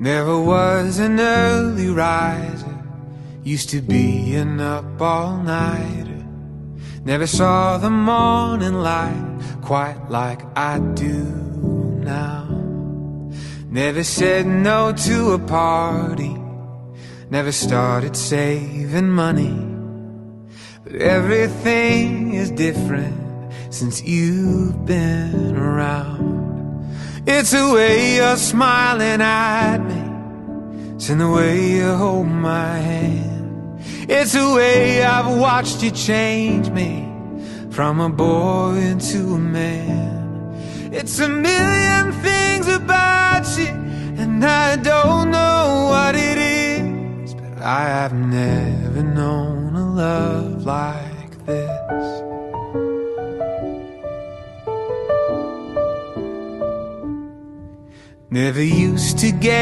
Never was an early riser, used to be an up all-nighter. Never saw the morning light quite like I do now. Never said no to a party, never started saving money. But everything is different since you've been around. It's the way you're smiling at me, it's in the way you hold my hand. It's the way I've watched you change me from a boy into a man. It's a million things about you, and I don't know what it is, but I have never known a love like this. Never used to get